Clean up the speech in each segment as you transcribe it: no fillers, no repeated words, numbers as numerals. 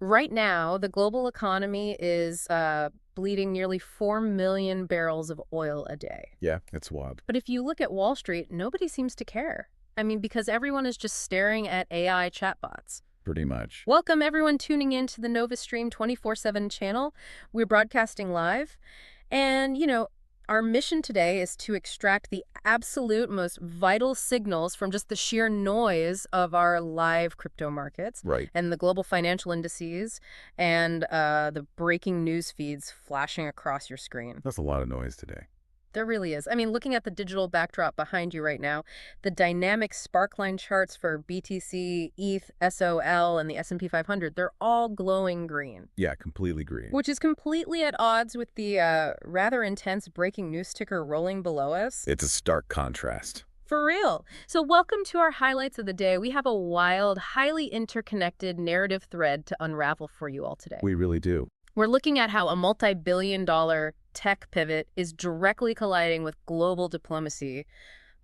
Right now, the global economy is bleeding nearly 4 million barrels of oil a day. Yeah, it's wild. But if you look at Wall Street, nobody seems to care. I mean, because everyone is just staring at AI chatbots. Pretty much. Welcome, everyone tuning in to the NovaStream 24/7 channel. We're broadcasting live. And, our mission today is to extract the absolute most vital signals from just the sheer noise of our live crypto markets Right. and the global financial indices and the breaking news feeds flashing across your screen. That's a lot of noise today. There really is. I mean, looking at the digital backdrop behind you right now, the dynamic sparkline charts for BTC, ETH, SOL, and the S&P 500, they're all glowing green. Yeah, completely green. Which is completely at odds with the rather intense breaking news ticker rolling below us. It's a stark contrast. For real. So welcome to our highlights of the day. We have a wild, highly interconnected narrative thread to unravel for you all today. We really do. We're looking at how a multi-billion-dollar tech pivot is directly colliding with global diplomacy,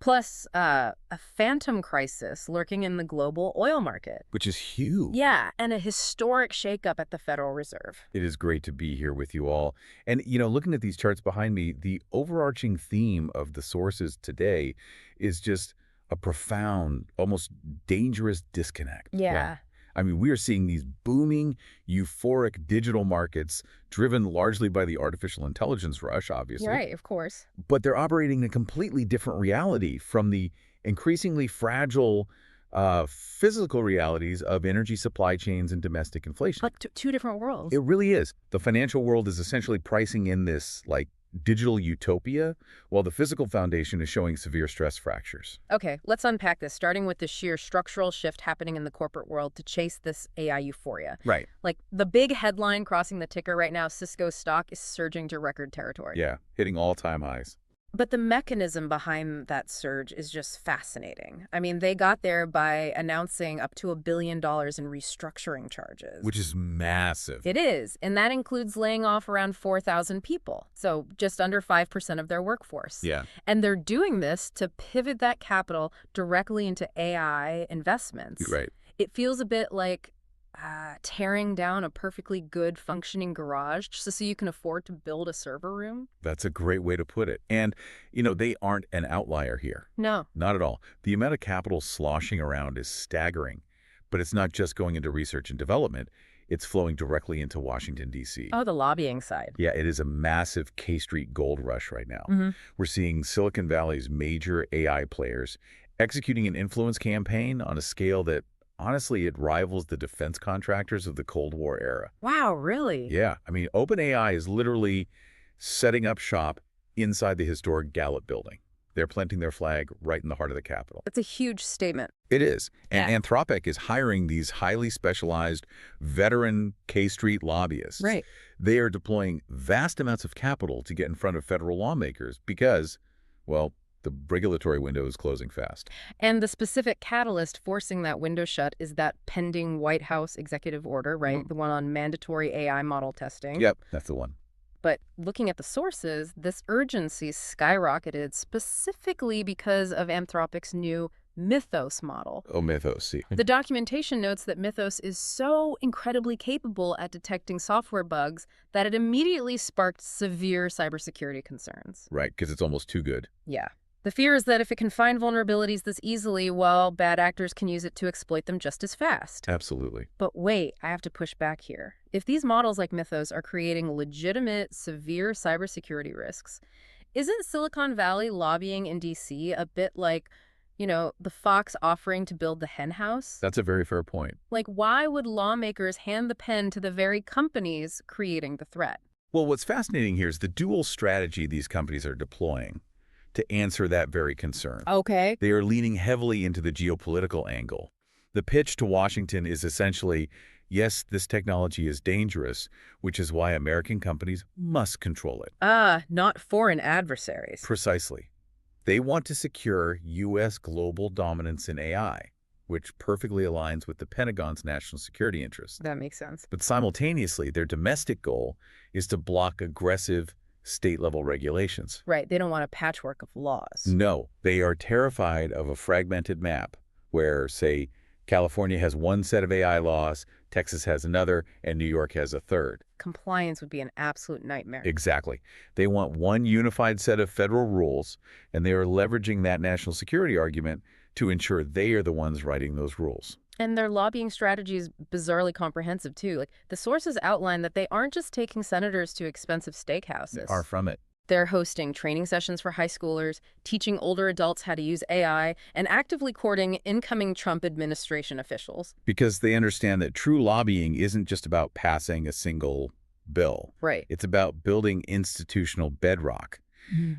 plus a phantom crisis lurking in the global oil market. Which is huge. Yeah, and a historic shakeup at the Federal Reserve. It is great to be here with you all. And, looking at these charts behind me, the overarching theme of the sources today is just a profound, almost dangerous disconnect. Yeah. I mean, we are seeing these booming, euphoric digital markets driven largely by the artificial intelligence rush, obviously. Right, of course. But they're operating in a completely different reality from the increasingly fragile physical realities of energy supply chains and domestic inflation. Like two different worlds. It really is. The financial world is essentially pricing in this, digital utopia, while the physical foundation is showing severe stress fractures. Okay, let's unpack this, starting with the sheer structural shift happening in the corporate world to chase this AI euphoria. Right. Like the big headline crossing the ticker right now, Cisco's stock is surging to record territory. Yeah, hitting all-time highs. But the mechanism behind that surge is just fascinating. I mean, they got there by announcing up to $1 billion in restructuring charges. Which is massive. It is, and that includes laying off around 4,000 people, so just under 5% of their workforce. Yeah. And they're doing this to pivot that capital directly into AI investments. Right. It feels a bit like tearing down a perfectly good functioning garage just so you can afford to build a server room. That's a great way to put it. And, they aren't an outlier here. No. Not at all. The amount of capital sloshing around is staggering. But it's not just going into research and development. It's flowing directly into Washington, D.C. Oh, the lobbying side. Yeah, it is a massive K Street gold rush right now. Mm-hmm. We're seeing Silicon Valley's major AI players executing an influence campaign on a scale that, honestly, it rivals the defense contractors of the Cold War era. Wow, really? Yeah, I mean, OpenAI is literally setting up shop inside the historic Gallup building. They're planting their flag right in the heart of the Capitol. That's a huge statement. It is. And Yeah. Anthropic is hiring these highly specialized veteran K Street lobbyists. Right. They are deploying vast amounts of capital to get in front of federal lawmakers because, well, the regulatory window is closing fast. And the specific catalyst forcing that window shut is that pending White House executive order, right? The one on mandatory AI model testing. Yep, that's the one. But looking at the sources, this urgency skyrocketed specifically because of Anthropic's new Mythos model. Oh, Mythos, see. The documentation notes that Mythos is so incredibly capable at detecting software bugs that it immediately sparked severe cybersecurity concerns. Right, because it's almost too good. Yeah. The fear is that if it can find vulnerabilities this easily, well, bad actors can use it to exploit them just as fast. Absolutely. But wait, I have to push back here. If these models like Mythos are creating legitimate, severe cybersecurity risks, isn't Silicon Valley lobbying in D.C. a bit like, the fox offering to build the hen house? That's a very fair point. Like, why would lawmakers hand the pen to the very companies creating the threat? Well, what's fascinating here is the dual strategy these companies are deploying to answer that very concern. Okay. They are leaning heavily into the geopolitical angle. The pitch to Washington is essentially, yes, this technology is dangerous, which is why American companies must control it. Not foreign adversaries. Precisely. They want to secure U.S. global dominance in AI, which perfectly aligns with the Pentagon's national security interests. That makes sense. But simultaneously, their domestic goal is to block aggressive state-level regulations. Right. They don't want a patchwork of laws. No, they are terrified of a fragmented map where, say, California has one set of AI laws, Texas has another, and New York has a third. Compliance would be an absolute nightmare. Exactly. They want one unified set of federal rules, and they are leveraging that national security argument to ensure they are the ones writing those rules. And their lobbying strategy is bizarrely comprehensive, too. Like, the sources outline that they aren't just taking senators to expensive steakhouses. Far from it. They're hosting training sessions for high schoolers, teaching older adults how to use AI, and actively courting incoming Trump administration officials. Because they understand that true lobbying isn't just about passing a single bill. Right. It's about building institutional bedrock.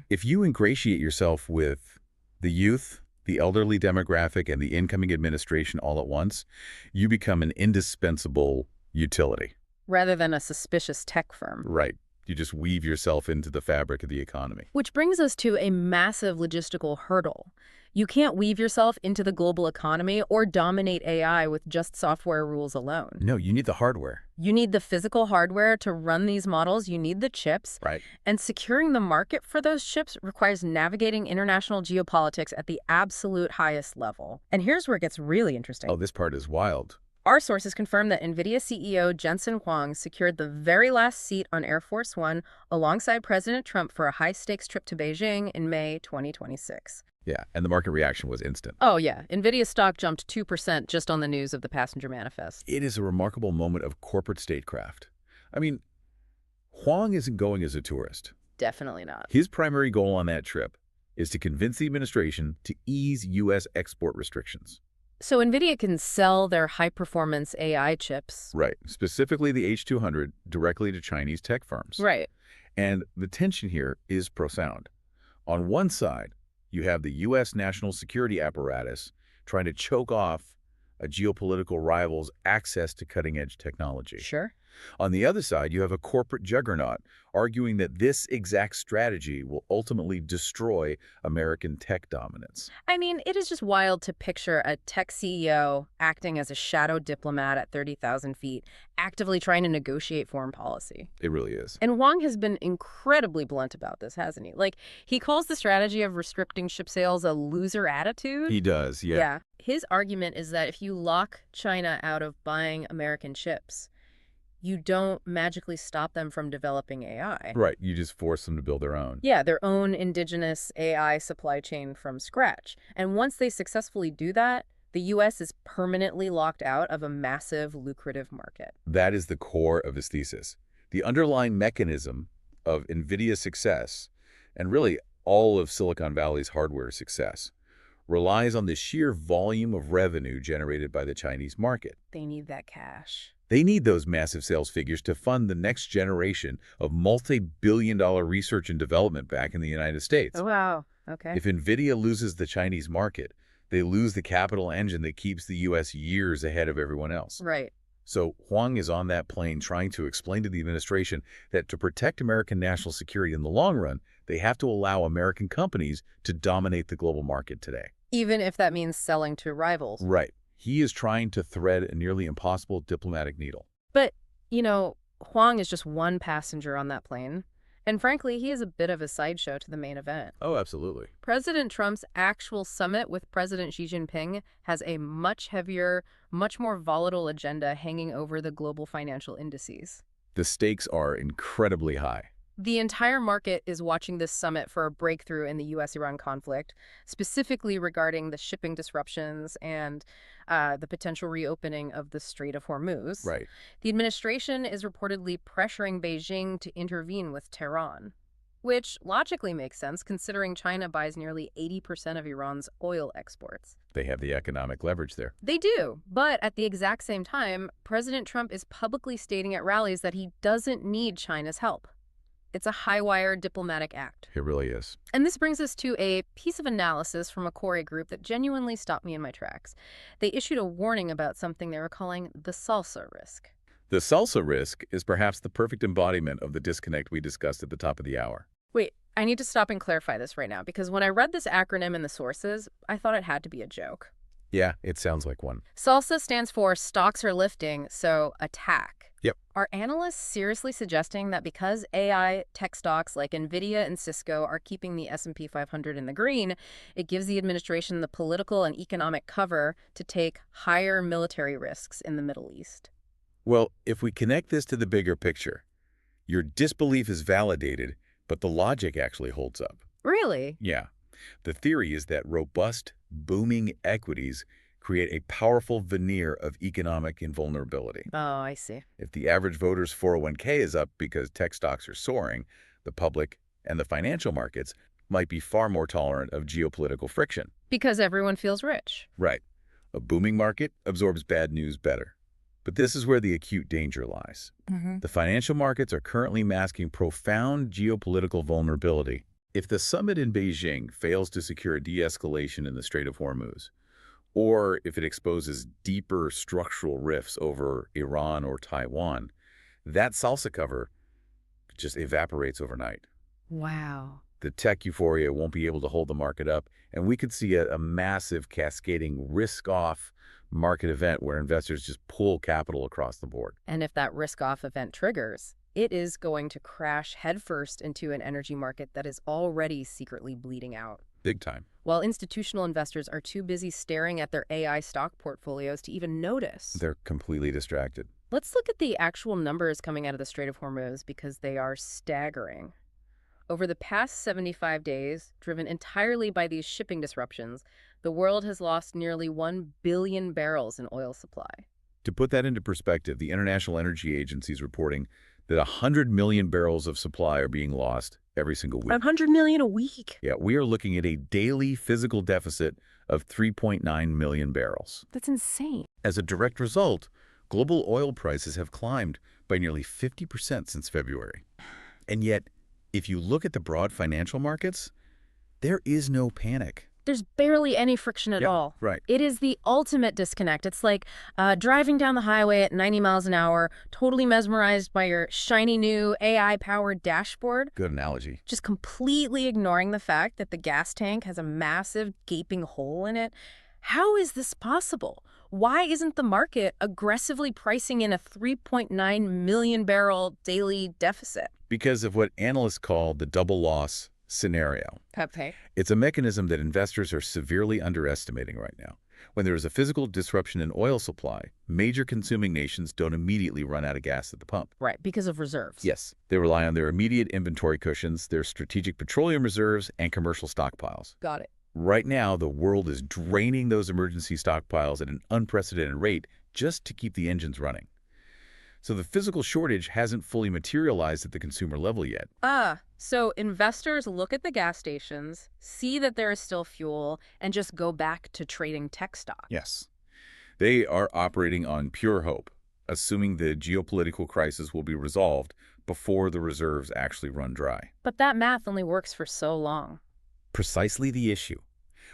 If you ingratiate yourself with the youth, the elderly demographic, and the incoming administration all at once, you become an indispensable utility. Rather than a suspicious tech firm. Right. You just weave yourself into the fabric of the economy. Which brings us to a massive logistical hurdle. You can't weave yourself into the global economy or dominate AI with just software rules alone. No, you need the hardware. You need the physical hardware to run these models. You need the chips. Right. And securing the market for those chips requires navigating international geopolitics at the absolute highest level. And here's where it gets really interesting. Oh, this part is wild. Our sources confirm that NVIDIA CEO Jensen Huang secured the very last seat on Air Force One alongside President Trump for a high-stakes trip to Beijing in May 2026. Yeah, and the market reaction was instant. Oh, yeah. NVIDIA stock jumped 2% just on the news of the passenger manifest. It is a remarkable moment of corporate statecraft. I mean, Huang isn't going as a tourist. Definitely not. His primary goal on that trip is to convince the administration to ease U.S. export restrictions. So NVIDIA can sell their high-performance AI chips. Right, specifically the H200 directly to Chinese tech firms. Right. And the tension here is profound. On one side, you have the U.S. national security apparatus trying to choke off a geopolitical rival's access to cutting-edge technology. Sure. On the other side, you have a corporate juggernaut arguing that this exact strategy will ultimately destroy American tech dominance. I mean, it is just wild to picture a tech CEO acting as a shadow diplomat at 30,000 feet, actively trying to negotiate foreign policy. It really is. And Wang has been incredibly blunt about this, hasn't he? Like, he calls the strategy of restricting chip sales a loser attitude. He does, yeah. Yeah. His argument is that if you lock China out of buying American chips, you don't magically stop them from developing AI. Right, you just force them to build their own. Yeah, their own indigenous AI supply chain from scratch. And once they successfully do that, the U.S. is permanently locked out of a massive, lucrative market. That is the core of his thesis. The underlying mechanism of NVIDIA's success, and really all of Silicon Valley's hardware success, relies on the sheer volume of revenue generated by the Chinese market. They need that cash. They need those massive sales figures to fund the next generation of multi-billion-dollar research and development back in the United States. Oh, wow. Okay. If NVIDIA loses the Chinese market, they lose the capital engine that keeps the U.S. years ahead of everyone else. Right. So Huang is on that plane trying to explain to the administration that to protect American national security in the long run, they have to allow American companies to dominate the global market today. Even if that means selling to rivals. Right. He is trying to thread a nearly impossible diplomatic needle. But, you know, Huang is just one passenger on that plane. And frankly, he is a bit of a sideshow to the main event. Oh, absolutely. President Trump's actual summit with President Xi Jinping has a much heavier, much more volatile agenda hanging over the global financial indices. The stakes are incredibly high. The entire market is watching this summit for a breakthrough in the U.S.-Iran conflict, specifically regarding the shipping disruptions and the potential reopening of the Strait of Hormuz. Right. The administration is reportedly pressuring Beijing to intervene with Tehran, which logically makes sense considering China buys nearly 80% of Iran's oil exports. They have the economic leverage there. They do, but at the exact same time, President Trump is publicly stating at rallies that he doesn't need China's help. It's a high-wire diplomatic act. It really is. And this brings us to a piece of analysis from a Corey group that genuinely stopped me in my tracks. They issued a warning about something they were calling the salsa risk. The salsa risk is perhaps the perfect embodiment of the disconnect we discussed at the top of the hour. Wait, I need to stop and clarify this right now, because when I read this acronym in the sources, I thought it had to be a joke. Yeah, it sounds like one. SALSA stands for stocks are lifting, so attack. Yep. Are analysts seriously suggesting that because AI tech stocks like Nvidia and Cisco are keeping the S&P 500 in the green, it gives the administration the political and economic cover to take higher military risks in the Middle East? Well, if we connect this to the bigger picture, your disbelief is validated, but the logic actually holds up. Really? Yeah. The theory is that robust, booming equities create a powerful veneer of economic invulnerability. Oh, I see. If the average voter's 401k is up because tech stocks are soaring, the public and the financial markets might be far more tolerant of geopolitical friction. Because everyone feels rich. Right. A booming market absorbs bad news better. But this is where the acute danger lies. The financial markets are currently masking profound geopolitical vulnerability. If the summit in Beijing fails to secure a de-escalation in the Strait of Hormuz, or if it exposes deeper structural rifts over Iran or Taiwan, that salsa cover just evaporates overnight. Wow. The tech euphoria won't be able to hold the market up, and we could see a massive cascading risk-off market event where investors just pull capital across the board. And if that risk-off event triggers, it is going to crash headfirst into an energy market that is already secretly bleeding out. Big time. While institutional investors are too busy staring at their AI stock portfolios to even notice. They're completely distracted. Let's look at the actual numbers coming out of the Strait of Hormuz because they are staggering. Over the past 75 days, driven entirely by these shipping disruptions, the world has lost nearly 1 billion barrels in oil supply. To put that into perspective, the International Energy Agency is reporting that 100 million barrels of supply are being lost every single week. 100 million a week. Yeah, we are looking at a daily physical deficit of 3.9 million barrels. That's insane. As a direct result, global oil prices have climbed by nearly 50% since February. And yet, if you look at the broad financial markets, there is no panic. There's barely any friction at all. Right. It is the ultimate disconnect. It's like driving down the highway at 90 miles an hour, totally mesmerized by your shiny new AI-powered dashboard. Good analogy. Just completely ignoring the fact that the gas tank has a massive gaping hole in it. How is this possible? Why isn't the market aggressively pricing in a 3.9 million barrel daily deficit? Because of what analysts call the double loss scenario. Okay. It's a mechanism that investors are severely underestimating right now. When there is a physical disruption in oil supply, major consuming nations don't immediately run out of gas at the pump. Right, because of reserves. Yes, they rely on their immediate inventory cushions, their strategic petroleum reserves, and commercial stockpiles. Got it. Right now, the world is draining those emergency stockpiles at an unprecedented rate just to keep the engines running. So the physical shortage hasn't fully materialized at the consumer level yet. So investors look at the gas stations, see that there is still fuel, and just go back to trading tech stocks. Yes. They are operating on pure hope, assuming the geopolitical crisis will be resolved before the reserves actually run dry. But that math only works for so long. Precisely the issue.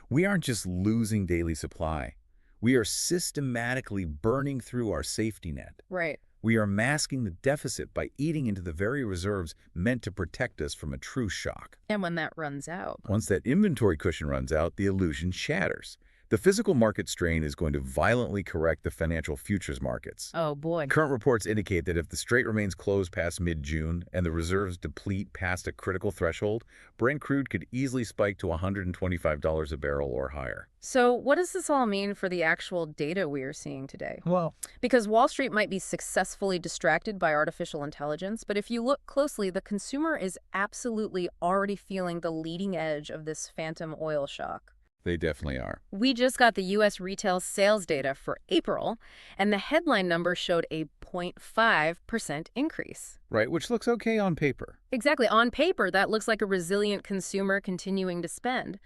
We aren't just losing daily supply. We are systematically burning through our safety net. Right. We are masking the deficit by eating into the very reserves meant to protect us from a true shock. And when that runs out. Once that inventory cushion runs out, the illusion shatters. The physical market strain is going to violently correct the financial futures markets. Oh, boy. Current reports indicate that if the strait remains closed past mid-June and the reserves deplete past a critical threshold, Brent crude could easily spike to $125 a barrel or higher. So what does this all mean for the actual data we are seeing today? Well, Because Wall Street might be successfully distracted by artificial intelligence, but if you look closely, the consumer is absolutely already feeling the leading edge of this phantom oil shock. they definitely are. We just got the U.S. retail sales data for April, and the headline number showed a 0.5% increase. Right, which looks okay on paper. Exactly. On paper, that looks like a resilient consumer continuing to spend.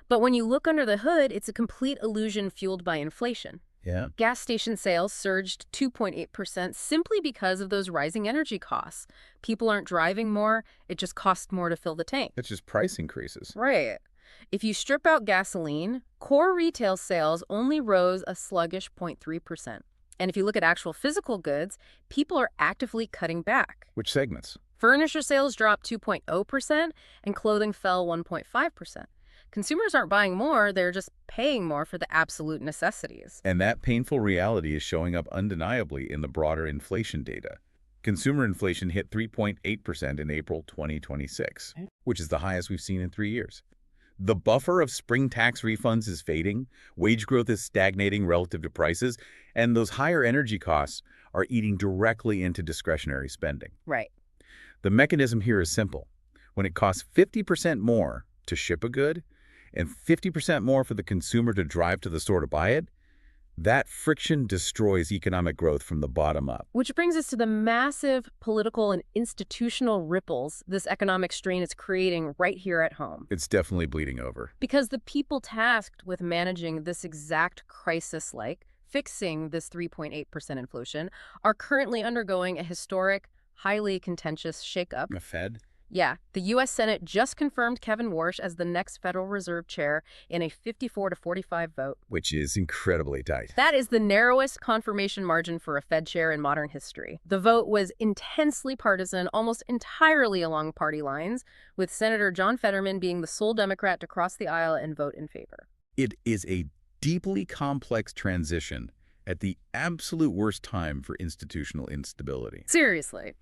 But when you look under the hood, it's a complete illusion fueled by inflation. Yeah. Gas station sales surged 2.8% simply because of those rising energy costs. People aren't driving more, it just costs more to fill the tank. That's just price increases. Right. If you strip out gasoline, core retail sales only rose a sluggish 0.3%. And if you look at actual physical goods, people are actively cutting back. Which segments? Furniture sales dropped 2.0% and clothing fell 1.5%. Consumers aren't buying more, they're just paying more for the absolute necessities. And that painful reality is showing up undeniably in the broader inflation data. Consumer inflation hit 3.8% in April 2026, which is the highest we've seen in 3 years. The buffer of spring tax refunds is fading, wage growth is stagnating relative to prices, and those higher energy costs are eating directly into discretionary spending. Right. The mechanism here is simple. When it costs 50% more to ship a good and 50% more for the consumer to drive to the store to buy it, that friction destroys economic growth from the bottom up. Which brings us to the massive political and institutional ripples this economic strain is creating right here at home. It's definitely bleeding over. Because the people tasked with managing this exact crisis, like fixing this 3.8% inflation, are currently undergoing a historic, highly contentious shakeup. The Fed? Yeah, the U.S. Senate just confirmed Kevin Warsh as the next Federal Reserve Chair in a 54-45 vote. Which is incredibly tight. That is the narrowest confirmation margin for a Fed chair in modern history. The vote was intensely partisan, almost entirely along party lines, with Senator John Fetterman being the sole Democrat to cross the aisle and vote in favor. It is a deeply complex transition at the absolute worst time for institutional instability. Seriously.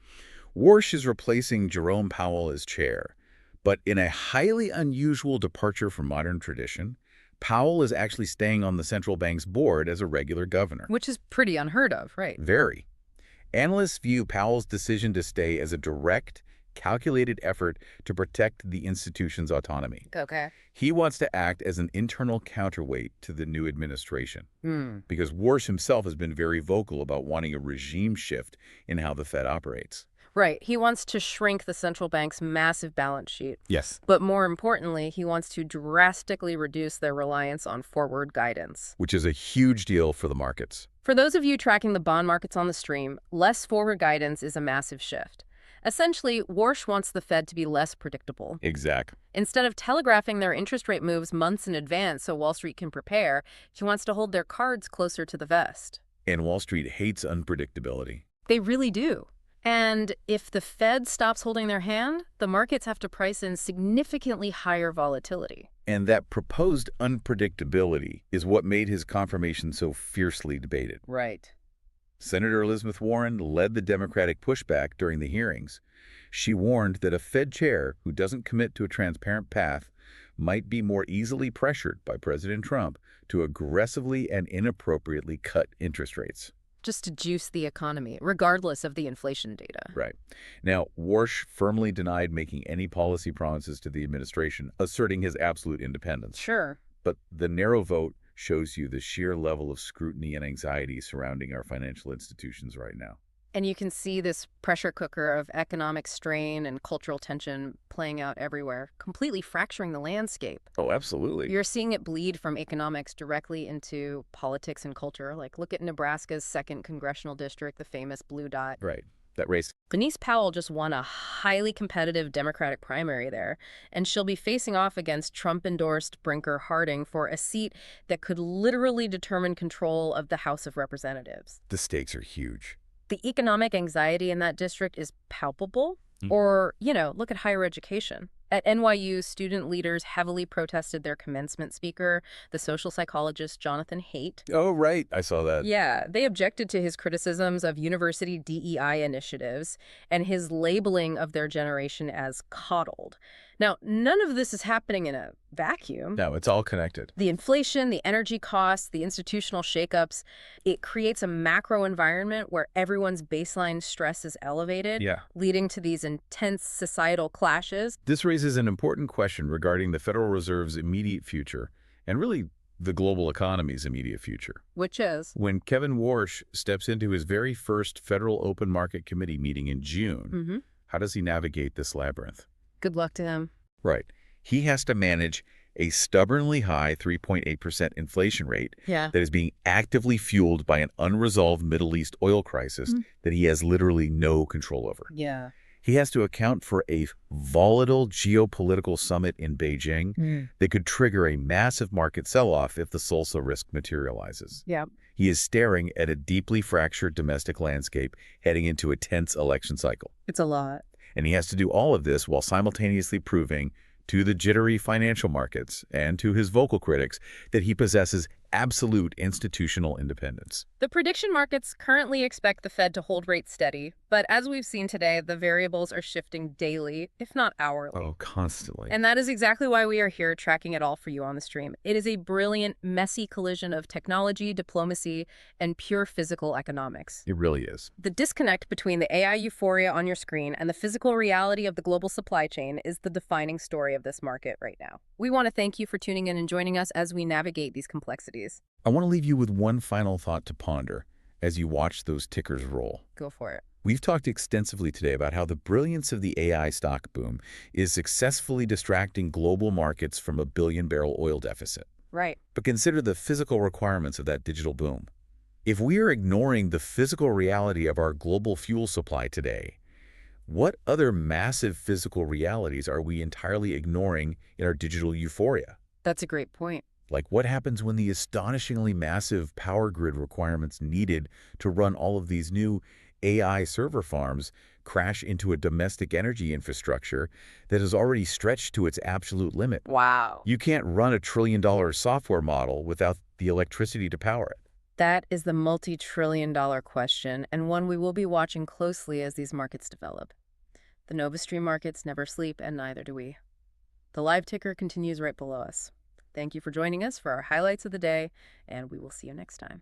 Warsh is replacing Jerome Powell as chair, but in a highly unusual departure from modern tradition, Powell is actually staying on the central bank's board as a regular governor. Which is pretty unheard of, right? Very. Analysts view Powell's decision to stay as a direct, calculated effort to protect the institution's autonomy. Okay. He wants to act as an internal counterweight to the new administration, because Warsh himself has been very vocal about wanting a regime shift in how the Fed operates. Right. He wants to shrink the central bank's massive balance sheet. Yes. But more importantly, he wants to drastically reduce their reliance on forward guidance. Which is a huge deal for the markets. For those of you tracking the bond markets on the stream, less forward guidance is a massive shift. Essentially, Warsh wants the Fed to be less predictable. Exactly. Instead of telegraphing their interest rate moves months in advance so Wall Street can prepare, he wants to hold their cards closer to the vest. And Wall Street hates unpredictability. They really do. And if the Fed stops holding their hand, the markets have to price in significantly higher volatility. And that proposed unpredictability is what made his confirmation so fiercely debated. Right. Senator Elizabeth Warren led the Democratic pushback during the hearings. She warned that a Fed chair who doesn't commit to a transparent path might be more easily pressured by President Trump to aggressively and inappropriately cut interest rates. Just to juice the economy, regardless of the inflation data. Right. Now, Warsh firmly denied making any policy promises to the administration, asserting his absolute independence. Sure. But the narrow vote shows you the sheer level of scrutiny and anxiety surrounding our financial institutions right now. And you can see this pressure cooker of economic strain and cultural tension playing out everywhere, completely fracturing the landscape. Oh, absolutely. You're seeing it bleed from economics directly into politics and culture. Like, look at Nebraska's 2nd Congressional District, the famous blue dot. Right. That race. Denise Powell just won a highly competitive Democratic primary there, and she'll be facing off against Trump-endorsed Brinker Harding for a seat that could literally determine control of the House of Representatives. The stakes are huge. The economic anxiety in that district is palpable. Or, look at higher education. At NYU, student leaders heavily protested their commencement speaker, the social psychologist Jonathan Haidt. Oh, right. I saw that. Yeah, they objected to his criticisms of university DEI initiatives and his labeling of their generation as coddled. Now, none of this is happening in a vacuum. No, it's all connected. The inflation, the energy costs, the institutional shakeups, it creates a macro environment where everyone's baseline stress is elevated, leading to these intense societal clashes. This raises an important question regarding the Federal Reserve's immediate future, and really the global economy's immediate future. Which is? When Kevin Warsh steps into his very first Federal Open Market Committee meeting in June, how does he navigate this labyrinth? Good luck to him. Right. He has to manage a stubbornly high 3.8% inflation rate that is being actively fueled by an unresolved Middle East oil crisis that he has literally no control over. Yeah. He has to account for a volatile geopolitical summit in Beijing that could trigger a massive market sell-off if the Salsa risk materializes. Yeah. He is staring at a deeply fractured domestic landscape heading into a tense election cycle. It's a lot. And he has to do all of this while simultaneously proving to the jittery financial markets, and to his vocal critics that he possesses absolute institutional independence. The prediction markets currently expect the Fed to hold rates steady, but as we've seen today, the variables are shifting daily, if not hourly. Oh, constantly. And that is exactly why we are here tracking it all for you on the stream. It is a brilliant, messy collision of technology, diplomacy, and pure physical economics. It really is. The disconnect between the AI euphoria on your screen and the physical reality of the global supply chain is the defining story of this market right now. We want to thank you for tuning in and joining us as we navigate these complexities. I want to leave you with one final thought to ponder as you watch those tickers roll. Go for it. We've talked extensively today about how the brilliance of the AI stock boom is successfully distracting global markets from a billion-barrel oil deficit. Right. But consider the physical requirements of that digital boom. If we are ignoring the physical reality of our global fuel supply today, what other massive physical realities are we entirely ignoring in our digital euphoria? That's a great point. Like what happens when the astonishingly massive power grid requirements needed to run all of these new AI server farms crash into a domestic energy infrastructure that is already stretched to its absolute limit? Wow. You can't run a trillion-dollar software model without the electricity to power it. That is the multi-trillion-dollar question, and one we will be watching closely as these markets develop. The NovaStream markets never sleep, and neither do we. The live ticker continues right below us. Thank you for joining us for our highlights of the day, and we will see you next time.